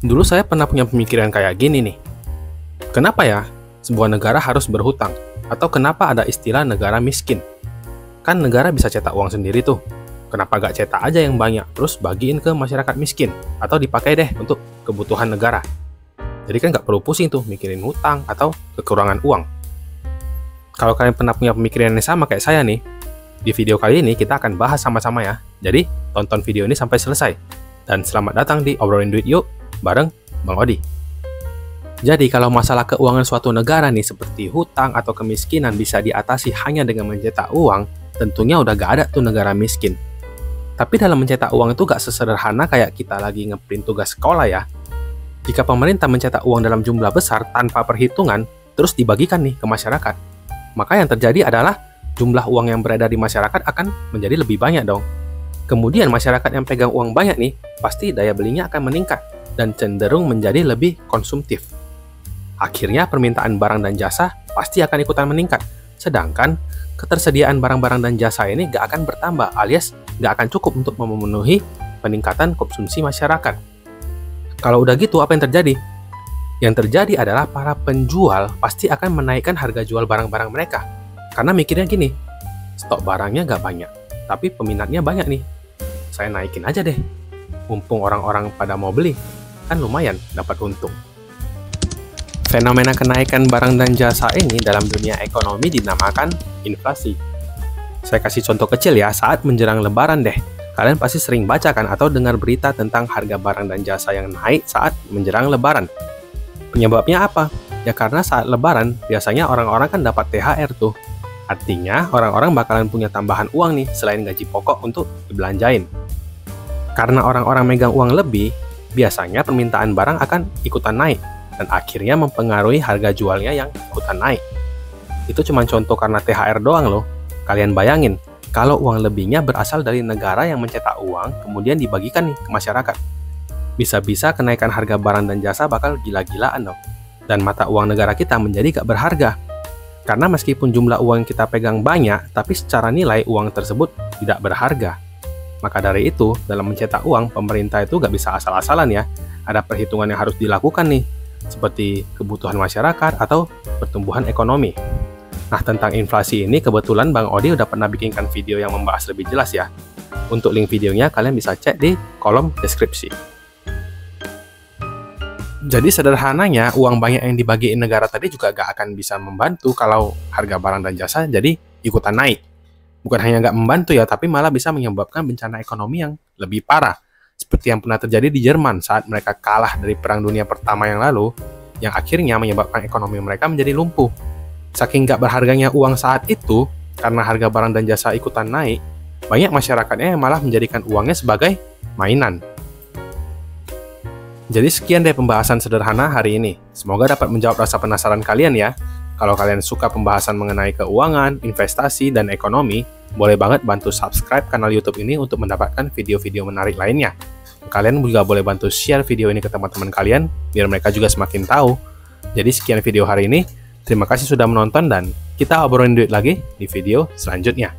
Dulu saya pernah punya pemikiran kayak gini nih. Kenapa ya sebuah negara harus berhutang? Atau kenapa ada istilah negara miskin? Kan negara bisa cetak uang sendiri tuh. Kenapa gak cetak aja yang banyak, terus bagiin ke masyarakat miskin? Atau dipakai deh untuk kebutuhan negara. Jadi kan gak perlu pusing tuh mikirin hutang atau kekurangan uang. Kalau kalian pernah punya pemikiran yang sama kayak saya nih, di video kali ini kita akan bahas sama-sama ya. Jadi tonton video ini sampai selesai. Dan selamat datang di Obrolin Duit Yuk bareng Bang Odi. Jadi kalau masalah keuangan suatu negara nih seperti hutang atau kemiskinan bisa diatasi hanya dengan mencetak uang, tentunya udah gak ada tuh negara miskin. Tapi dalam mencetak uang itu gak sesederhana kayak kita lagi ngeprint tugas sekolah ya. Jika pemerintah mencetak uang dalam jumlah besar tanpa perhitungan, terus dibagikan nih ke masyarakat, maka yang terjadi adalah jumlah uang yang beredar di masyarakat akan menjadi lebih banyak dong. Kemudian masyarakat yang pegang uang banyak nih, pasti daya belinya akan meningkat dan cenderung menjadi lebih konsumtif. Akhirnya permintaan barang dan jasa pasti akan ikutan meningkat, sedangkan ketersediaan barang-barang dan jasa ini gak akan bertambah alias gak akan cukup untuk memenuhi peningkatan konsumsi masyarakat. Kalau udah gitu, apa yang terjadi? Yang terjadi adalah para penjual pasti akan menaikkan harga jual barang-barang mereka. Karena mikirnya gini, stok barangnya gak banyak, tapi peminatnya banyak nih. Saya naikin aja deh, mumpung orang-orang pada mau beli, kan lumayan dapat untung. Fenomena kenaikan barang dan jasa ini dalam dunia ekonomi dinamakan inflasi. Saya kasih contoh kecil ya, saat menjelang lebaran deh. Kalian pasti sering baca kan atau dengar berita tentang harga barang dan jasa yang naik saat menjelang lebaran. Penyebabnya apa? Ya karena saat lebaran, biasanya orang-orang kan dapat THR tuh. Artinya, orang-orang bakalan punya tambahan uang nih selain gaji pokok untuk dibelanjain. Karena orang-orang megang uang lebih, biasanya permintaan barang akan ikutan naik dan akhirnya mempengaruhi harga jualnya yang ikutan naik. Itu cuma contoh karena THR doang loh. Kalian bayangin, kalau uang lebihnya berasal dari negara yang mencetak uang kemudian dibagikan nih ke masyarakat. Bisa-bisa kenaikan harga barang dan jasa bakal gila-gilaan dong. Dan mata uang negara kita menjadi gak berharga. Karena meskipun jumlah uang yang kita pegang banyak, tapi secara nilai uang tersebut tidak berharga. Maka dari itu, dalam mencetak uang, pemerintah itu gak bisa asal-asalan ya. Ada perhitungan yang harus dilakukan nih, seperti kebutuhan masyarakat atau pertumbuhan ekonomi. Nah, tentang inflasi ini kebetulan Bang Odi udah pernah bikinkan video yang membahas lebih jelas ya. Untuk link videonya kalian bisa cek di kolom deskripsi. Jadi sederhananya, uang banyak yang dibagiin negara tadi juga gak akan bisa membantu kalau harga barang dan jasa jadi ikutan naik. Bukan hanya gak membantu ya, tapi malah bisa menyebabkan bencana ekonomi yang lebih parah. Seperti yang pernah terjadi di Jerman saat mereka kalah dari Perang Dunia Pertama yang lalu, yang akhirnya menyebabkan ekonomi mereka menjadi lumpuh. Saking gak berharganya uang saat itu, karena harga barang dan jasa ikutan naik, banyak masyarakatnya yang malah menjadikan uangnya sebagai mainan. Jadi sekian deh pembahasan sederhana hari ini. Semoga dapat menjawab rasa penasaran kalian ya. Kalau kalian suka pembahasan mengenai keuangan, investasi, dan ekonomi, boleh banget bantu subscribe kanal YouTube ini untuk mendapatkan video-video menarik lainnya. Kalian juga boleh bantu share video ini ke teman-teman kalian, biar mereka juga semakin tahu. Jadi sekian video hari ini. Terima kasih sudah menonton dan kita obrolin duit lagi di video selanjutnya.